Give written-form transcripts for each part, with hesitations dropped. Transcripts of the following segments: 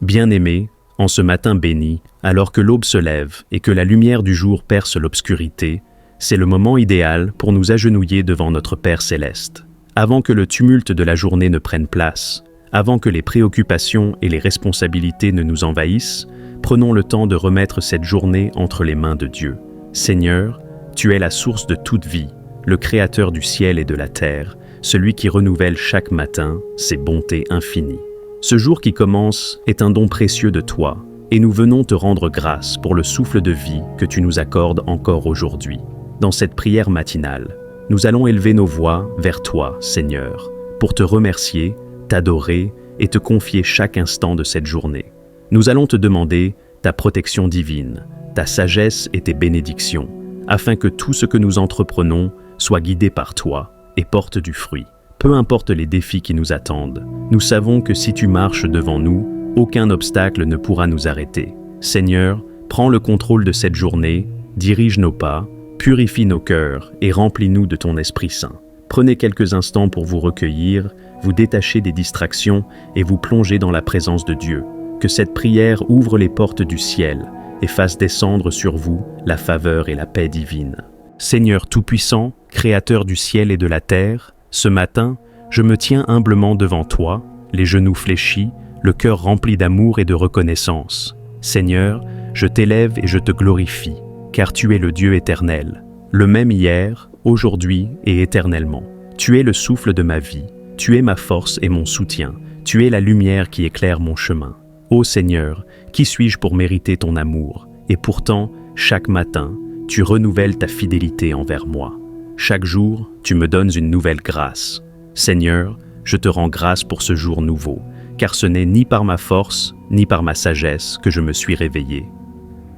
Bien-aimés, en ce matin béni, alors que l'aube se lève et que la lumière du jour perce l'obscurité, c'est le moment idéal pour nous agenouiller devant notre Père céleste. Avant que le tumulte de la journée ne prenne place, avant que les préoccupations et les responsabilités ne nous envahissent, prenons le temps de remettre cette journée entre les mains de Dieu. Seigneur, tu es la source de toute vie, le Créateur du ciel et de la terre, celui qui renouvelle chaque matin ses bontés infinies. Ce jour qui commence est un don précieux de toi, et nous venons te rendre grâce pour le souffle de vie que tu nous accordes encore aujourd'hui. Dans cette prière matinale, nous allons élever nos voix vers toi, Seigneur, pour te remercier, t'adorer et te confier chaque instant de cette journée. Nous allons te demander ta protection divine, ta sagesse et tes bénédictions, afin que tout ce que nous entreprenons soit guidé par toi et porte du fruit. Peu importe les défis qui nous attendent, nous savons que si tu marches devant nous, aucun obstacle ne pourra nous arrêter. Seigneur, prends le contrôle de cette journée, dirige nos pas, purifie nos cœurs et remplis-nous de ton Esprit Saint. Prenez quelques instants pour vous recueillir, vous détacher des distractions et vous plonger dans la présence de Dieu. Que cette prière ouvre les portes du ciel et fasse descendre sur vous la faveur et la paix divine. Seigneur Tout-Puissant, Créateur du ciel et de la terre, ce matin, je me tiens humblement devant toi, les genoux fléchis, le cœur rempli d'amour et de reconnaissance. Seigneur, je t'élève et je te glorifie, car tu es le Dieu éternel, le même hier, aujourd'hui et éternellement. Tu es le souffle de ma vie, tu es ma force et mon soutien, tu es la lumière qui éclaire mon chemin. Ô Seigneur, qui suis-je pour mériter ton amour? Et pourtant, chaque matin, tu renouvelles ta fidélité envers moi. Chaque jour, tu me donnes une nouvelle grâce. Seigneur, je te rends grâce pour ce jour nouveau, car ce n'est ni par ma force, ni par ma sagesse que je me suis réveillé,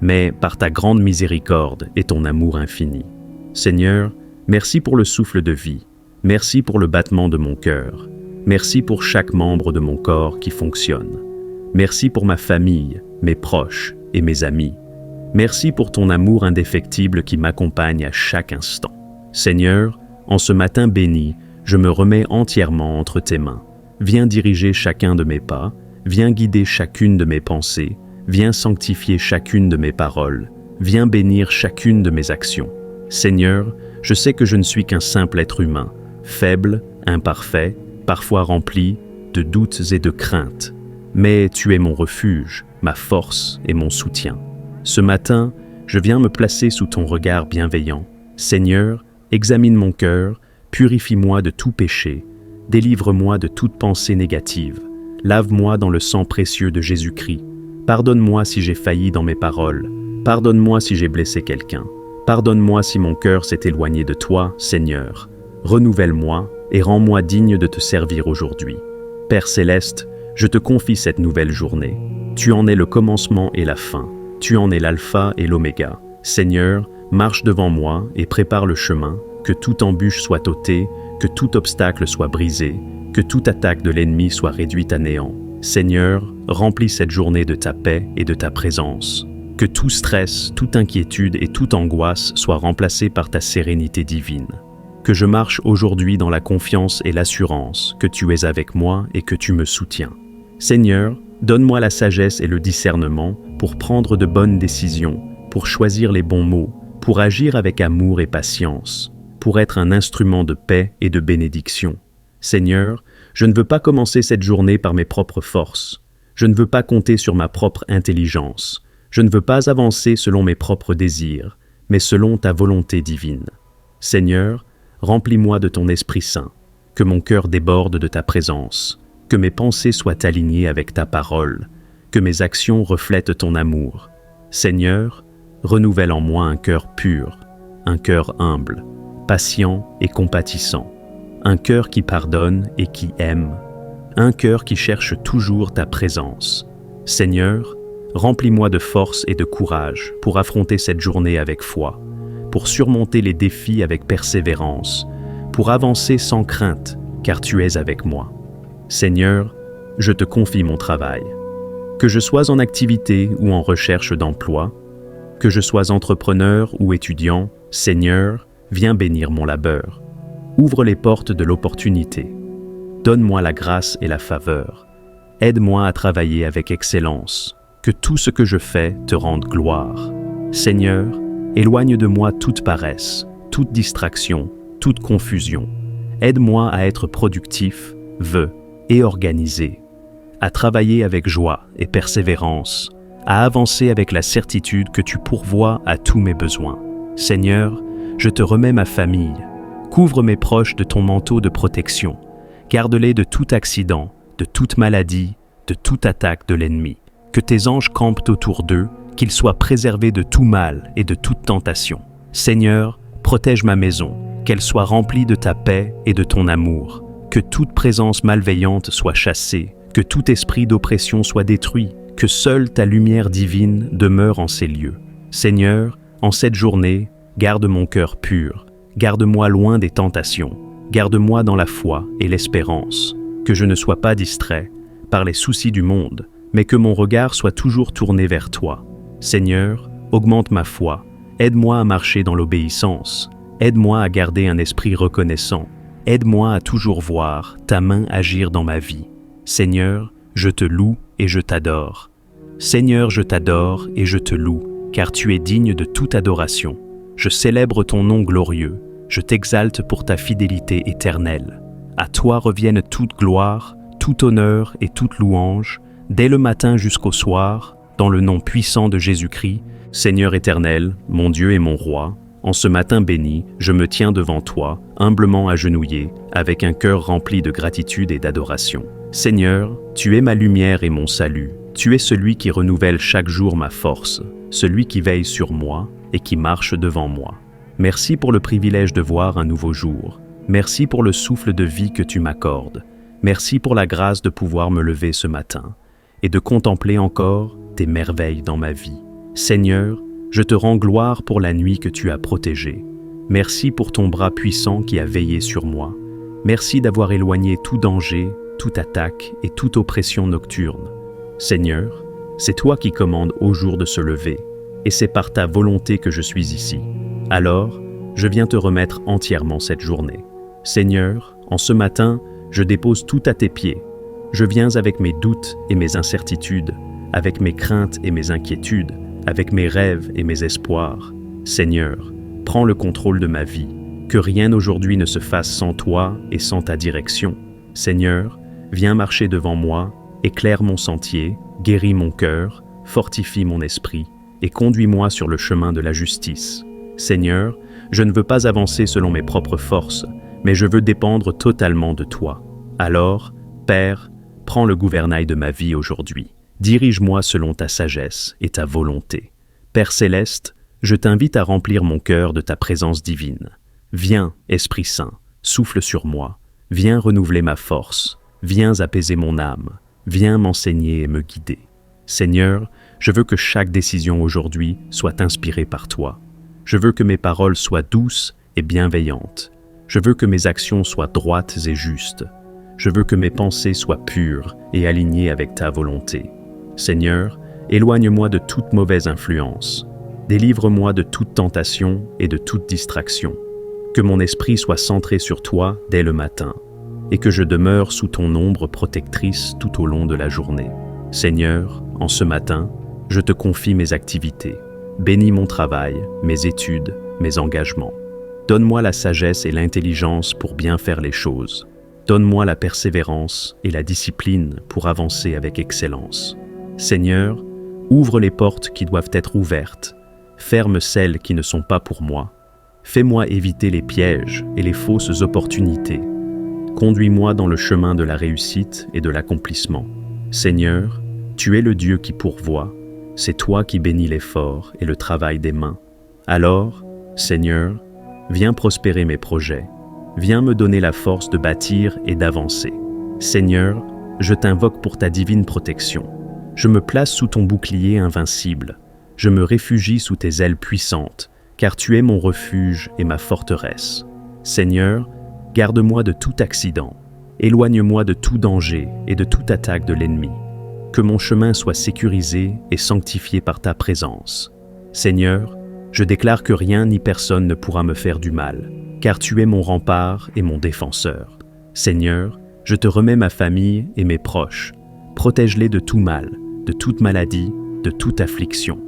mais par ta grande miséricorde et ton amour infini. Seigneur, merci pour le souffle de vie, merci pour le battement de mon cœur, merci pour chaque membre de mon corps qui fonctionne. Merci pour ma famille, mes proches et mes amis. Merci pour ton amour indéfectible qui m'accompagne à chaque instant. Seigneur, en ce matin béni, je me remets entièrement entre tes mains. Viens diriger chacun de mes pas, viens guider chacune de mes pensées, viens sanctifier chacune de mes paroles, viens bénir chacune de mes actions. Seigneur, je sais que je ne suis qu'un simple être humain, faible, imparfait, parfois rempli de doutes et de craintes. Mais tu es mon refuge, ma force et mon soutien. Ce matin, je viens me placer sous ton regard bienveillant. Seigneur, examine mon cœur, purifie-moi de tout péché, délivre-moi de toute pensée négative, lave-moi dans le sang précieux de Jésus-Christ. Pardonne-moi si j'ai failli dans mes paroles, pardonne-moi si j'ai blessé quelqu'un, pardonne-moi si mon cœur s'est éloigné de toi, Seigneur. Renouvelle-moi et rends-moi digne de te servir aujourd'hui. Père céleste, je te confie cette nouvelle journée. Tu en es le commencement et la fin. Tu en es l'alpha et l'oméga. Seigneur, marche devant moi et prépare le chemin, que toute embûche soit ôtée, que tout obstacle soit brisé, que toute attaque de l'ennemi soit réduite à néant. Seigneur, remplis cette journée de ta paix et de ta présence. Que tout stress, toute inquiétude et toute angoisse soient remplacés par ta sérénité divine. Que je marche aujourd'hui dans la confiance et l'assurance que tu es avec moi et que tu me soutiens. Seigneur, donne-moi la sagesse et le discernement pour prendre de bonnes décisions, pour choisir les bons mots, pour agir avec amour et patience, pour être un instrument de paix et de bénédiction. Seigneur, je ne veux pas commencer cette journée par mes propres forces. Je ne veux pas compter sur ma propre intelligence. Je ne veux pas avancer selon mes propres désirs, mais selon ta volonté divine. Seigneur, remplis-moi de ton Esprit Saint, que mon cœur déborde de ta présence, que mes pensées soient alignées avec ta parole, que mes actions reflètent ton amour. Seigneur, renouvelle en moi un cœur pur, un cœur humble, patient et compatissant, un cœur qui pardonne et qui aime, un cœur qui cherche toujours ta présence. Seigneur, remplis-moi de force et de courage pour affronter cette journée avec foi, pour surmonter les défis avec persévérance, pour avancer sans crainte, car tu es avec moi. Seigneur, je te confie mon travail. Que je sois en activité ou en recherche d'emploi, que je sois entrepreneur ou étudiant, Seigneur, viens bénir mon labeur. Ouvre les portes de l'opportunité. Donne-moi la grâce et la faveur. Aide-moi à travailler avec excellence. Que tout ce que je fais te rende gloire. Seigneur, éloigne de moi toute paresse, toute distraction, toute confusion. Aide-moi à être productif, vœu et organisé, à travailler avec joie et persévérance, à avancer avec la certitude que tu pourvois à tous mes besoins. Seigneur, je te remets ma famille. Couvre mes proches de ton manteau de protection. Garde-les de tout accident, de toute maladie, de toute attaque de l'ennemi. Que tes anges campent autour d'eux, qu'ils soient préservés de tout mal et de toute tentation. Seigneur, protège ma maison, qu'elle soit remplie de ta paix et de ton amour. Que toute présence malveillante soit chassée, que tout esprit d'oppression soit détruit, que seule ta lumière divine demeure en ces lieux. Seigneur, en cette journée, garde mon cœur pur, garde-moi loin des tentations, garde-moi dans la foi et l'espérance, que je ne sois pas distrait par les soucis du monde, mais que mon regard soit toujours tourné vers toi. Seigneur, augmente ma foi, aide-moi à marcher dans l'obéissance, aide-moi à garder un esprit reconnaissant, aide-moi à toujours voir ta main agir dans ma vie. Seigneur, je te loue et je t'adore. Seigneur, je t'adore et je te loue, car tu es digne de toute adoration. Je célèbre ton nom glorieux, je t'exalte pour ta fidélité éternelle. À toi reviennent toute gloire, tout honneur et toute louange, dès le matin jusqu'au soir, dans le nom puissant de Jésus-Christ, Seigneur éternel, mon Dieu et mon Roi, en ce matin béni, je me tiens devant toi, humblement agenouillé, avec un cœur rempli de gratitude et d'adoration. Seigneur, tu es ma lumière et mon salut, tu es celui qui renouvelle chaque jour ma force, celui qui veille sur moi et qui marche devant moi. Merci pour le privilège de voir un nouveau jour, merci pour le souffle de vie que tu m'accordes, merci pour la grâce de pouvoir me lever ce matin et de contempler encore tes merveilles dans ma vie. Seigneur, je te rends gloire pour la nuit que tu as protégée. Merci pour ton bras puissant qui a veillé sur moi. Merci d'avoir éloigné tout danger, toute attaque et toute oppression nocturne. Seigneur, c'est toi qui commandes au jour de se lever, et c'est par ta volonté que je suis ici. Alors, je viens te remettre entièrement cette journée. Seigneur, en ce matin, je dépose tout à tes pieds. Je viens avec mes doutes et mes incertitudes, avec mes craintes et mes inquiétudes, avec mes rêves et mes espoirs. Seigneur, prends le contrôle de ma vie, que rien aujourd'hui ne se fasse sans toi et sans ta direction. Seigneur, viens marcher devant moi, éclaire mon sentier, guéris mon cœur, fortifie mon esprit et conduis-moi sur le chemin de la justice. Seigneur, je ne veux pas avancer selon mes propres forces, mais je veux dépendre totalement de toi. Alors, Père, prends le gouvernail de ma vie aujourd'hui. Dirige-moi selon ta sagesse et ta volonté. Père céleste, je t'invite à remplir mon cœur de ta présence divine. Viens, Esprit Saint, souffle sur moi. Viens renouveler ma force. Viens apaiser mon âme. Viens m'enseigner et me guider. Seigneur, je veux que chaque décision aujourd'hui soit inspirée par toi. Je veux que mes paroles soient douces et bienveillantes. Je veux que mes actions soient droites et justes. Je veux que mes pensées soient pures et alignées avec ta volonté. Seigneur, éloigne-moi de toute mauvaise influence. Délivre-moi de toute tentation et de toute distraction. Que mon esprit soit centré sur toi dès le matin et que je demeure sous ton ombre protectrice tout au long de la journée. Seigneur, en ce matin, je te confie mes activités. Bénis mon travail, mes études, mes engagements. Donne-moi la sagesse et l'intelligence pour bien faire les choses. Donne-moi la persévérance et la discipline pour avancer avec excellence. Seigneur, ouvre les portes qui doivent être ouvertes. Ferme celles qui ne sont pas pour moi. Fais-moi éviter les pièges et les fausses opportunités. Conduis-moi dans le chemin de la réussite et de l'accomplissement. Seigneur, tu es le Dieu qui pourvoit. C'est toi qui bénis l'effort et le travail des mains. Alors, Seigneur, viens prospérer mes projets. Viens me donner la force de bâtir et d'avancer. Seigneur, je t'invoque pour ta divine protection. Je me place sous ton bouclier invincible. Je me réfugie sous tes ailes puissantes, car tu es mon refuge et ma forteresse. Seigneur, garde-moi de tout accident. Éloigne-moi de tout danger et de toute attaque de l'ennemi. Que mon chemin soit sécurisé et sanctifié par ta présence. Seigneur, je déclare que rien ni personne ne pourra me faire du mal, car tu es mon rempart et mon défenseur. Seigneur, je te remets ma famille et mes proches. Protège-les de tout mal, de toute maladie, de toute affliction.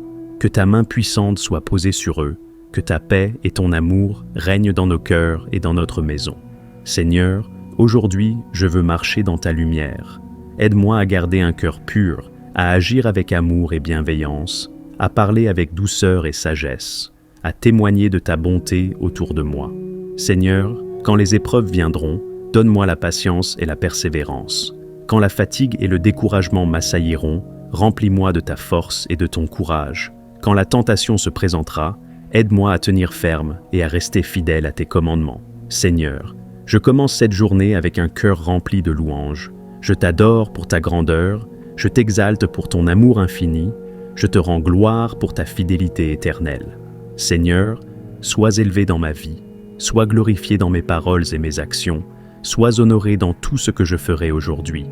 Que ta main puissante soit posée sur eux, que ta paix et ton amour règnent dans nos cœurs et dans notre maison. Seigneur, aujourd'hui, je veux marcher dans ta lumière. Aide-moi à garder un cœur pur, à agir avec amour et bienveillance, à parler avec douceur et sagesse, à témoigner de ta bonté autour de moi. Seigneur, quand les épreuves viendront, donne-moi la patience et la persévérance. Quand la fatigue et le découragement m'assailliront, remplis-moi de ta force et de ton courage. Quand la tentation se présentera, aide-moi à tenir ferme et à rester fidèle à tes commandements. Seigneur, je commence cette journée avec un cœur rempli de louanges. Je t'adore pour ta grandeur, je t'exalte pour ton amour infini, je te rends gloire pour ta fidélité éternelle. Seigneur, sois élevé dans ma vie, sois glorifié dans mes paroles et mes actions, sois honoré dans tout ce que je ferai aujourd'hui.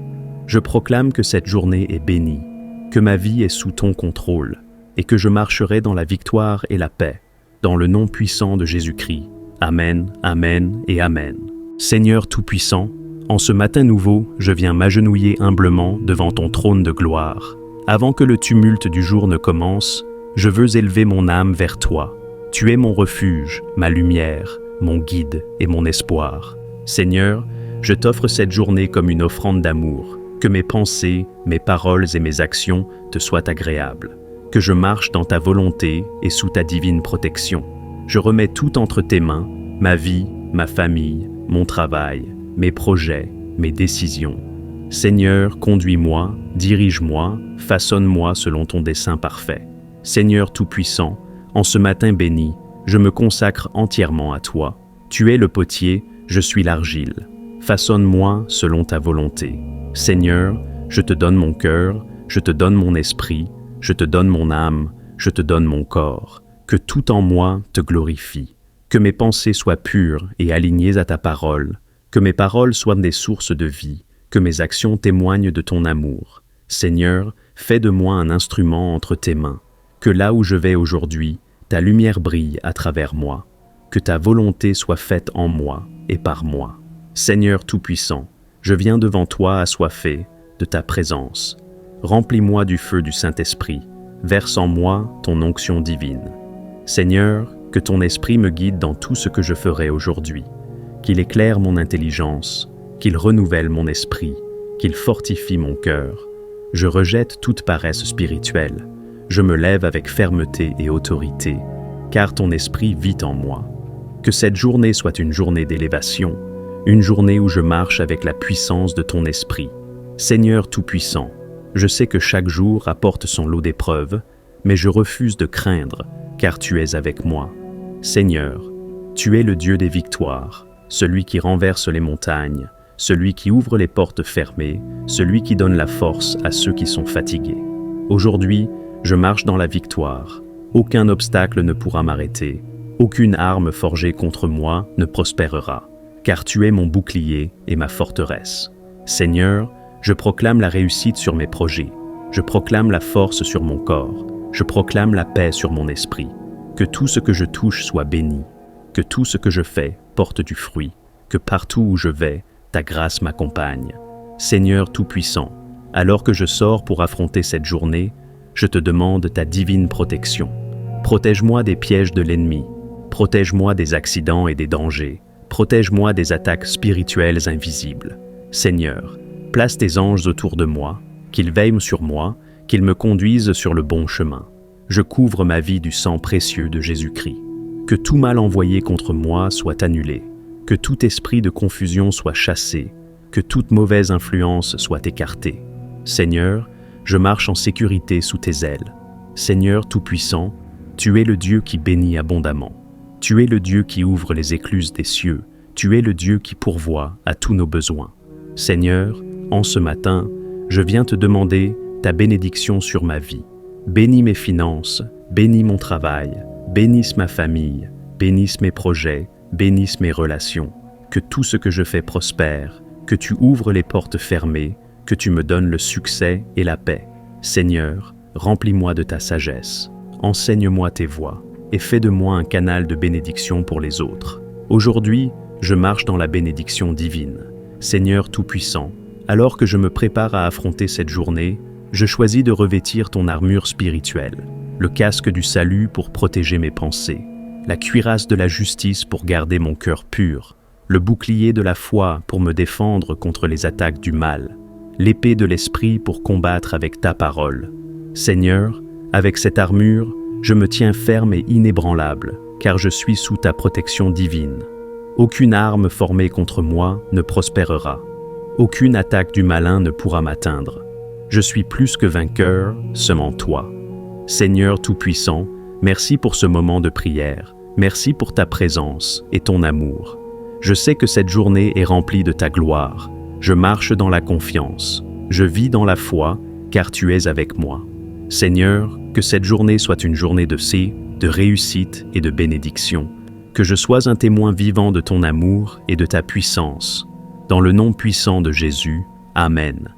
Je proclame que cette journée est bénie, que ma vie est sous ton contrôle, et que je marcherai dans la victoire et la paix, dans le nom puissant de Jésus-Christ. Amen, Amen et Amen. Seigneur Tout-Puissant, en ce matin nouveau, je viens m'agenouiller humblement devant ton trône de gloire. Avant que le tumulte du jour ne commence, je veux élever mon âme vers toi. Tu es mon refuge, ma lumière, mon guide et mon espoir. Seigneur, je t'offre cette journée comme une offrande d'amour, que mes pensées, mes paroles et mes actions te soient agréables, que je marche dans ta volonté et sous ta divine protection. Je remets tout entre tes mains, ma vie, ma famille, mon travail, mes projets, mes décisions. Seigneur, conduis-moi, dirige-moi, façonne-moi selon ton dessein parfait. Seigneur Tout-Puissant, en ce matin béni, je me consacre entièrement à toi. Tu es le potier, je suis l'argile. Façonne-moi selon ta volonté. Seigneur, je te donne mon cœur, je te donne mon esprit, je te donne mon âme, je te donne mon corps. Que tout en moi te glorifie. Que mes pensées soient pures et alignées à ta parole. Que mes paroles soient des sources de vie. Que mes actions témoignent de ton amour. Seigneur, fais de moi un instrument entre tes mains. Que là où je vais aujourd'hui, ta lumière brille à travers moi. Que ta volonté soit faite en moi et par moi. Seigneur Tout-Puissant, je viens devant toi assoiffé de ta présence. Remplis-moi du feu du Saint-Esprit. Verse en moi ton onction divine. Seigneur, que ton esprit me guide dans tout ce que je ferai aujourd'hui. Qu'il éclaire mon intelligence, qu'il renouvelle mon esprit, qu'il fortifie mon cœur. Je rejette toute paresse spirituelle. Je me lève avec fermeté et autorité, car ton esprit vit en moi. Que cette journée soit une journée d'élévation, une journée où je marche avec la puissance de ton esprit. Seigneur Tout-Puissant, je sais que chaque jour apporte son lot d'épreuves, mais je refuse de craindre, car tu es avec moi. Seigneur, tu es le Dieu des victoires, celui qui renverse les montagnes, celui qui ouvre les portes fermées, celui qui donne la force à ceux qui sont fatigués. Aujourd'hui, je marche dans la victoire. Aucun obstacle ne pourra m'arrêter. Aucune arme forgée contre moi ne prospérera, car tu es mon bouclier et ma forteresse. Seigneur, je proclame la réussite sur mes projets. Je proclame la force sur mon corps. Je proclame la paix sur mon esprit. Que tout ce que je touche soit béni. Que tout ce que je fais porte du fruit. Que partout où je vais, ta grâce m'accompagne. Seigneur Tout-Puissant, alors que je sors pour affronter cette journée, je te demande ta divine protection. Protège-moi des pièges de l'ennemi. Protège-moi des accidents et des dangers. Protège-moi des attaques spirituelles invisibles. Seigneur, place tes anges autour de moi, qu'ils veillent sur moi, qu'ils me conduisent sur le bon chemin. Je couvre ma vie du sang précieux de Jésus-Christ. Que tout mal envoyé contre moi soit annulé. Que tout esprit de confusion soit chassé. Que toute mauvaise influence soit écartée. Seigneur, je marche en sécurité sous tes ailes. Seigneur Tout-Puissant, tu es le Dieu qui bénit abondamment. Tu es le Dieu qui ouvre les écluses des cieux. Tu es le Dieu qui pourvoit à tous nos besoins. Seigneur, en ce matin, je viens te demander ta bénédiction sur ma vie. Bénis mes finances, bénis mon travail, bénisse ma famille, bénisse mes projets, bénisse mes relations. Que tout ce que je fais prospère, que tu ouvres les portes fermées, que tu me donnes le succès et la paix. Seigneur, remplis-moi de ta sagesse. Enseigne-moi tes voies et fais de moi un canal de bénédiction pour les autres. Aujourd'hui, je marche dans la bénédiction divine. Seigneur Tout-Puissant, Alors que je me prépare à affronter cette journée, je choisis de revêtir ton armure spirituelle, le casque du salut pour protéger mes pensées, la cuirasse de la justice pour garder mon cœur pur, le bouclier de la foi pour me défendre contre les attaques du mal, l'épée de l'esprit pour combattre avec ta parole. Seigneur, avec cette armure, je me tiens ferme et inébranlable, car je suis sous ta protection divine. Aucune arme formée contre moi ne prospérera. Aucune attaque du malin ne pourra m'atteindre. Je suis plus que vainqueur, seulement toi. Seigneur Tout-Puissant, merci pour ce moment de prière. Merci pour ta présence et ton amour. Je sais que cette journée est remplie de ta gloire. Je marche dans la confiance. Je vis dans la foi, car tu es avec moi. Seigneur, que cette journée soit une journée de réussite et de bénédiction. Que je sois un témoin vivant de ton amour et de ta puissance. Dans le nom puissant de Jésus, Amen.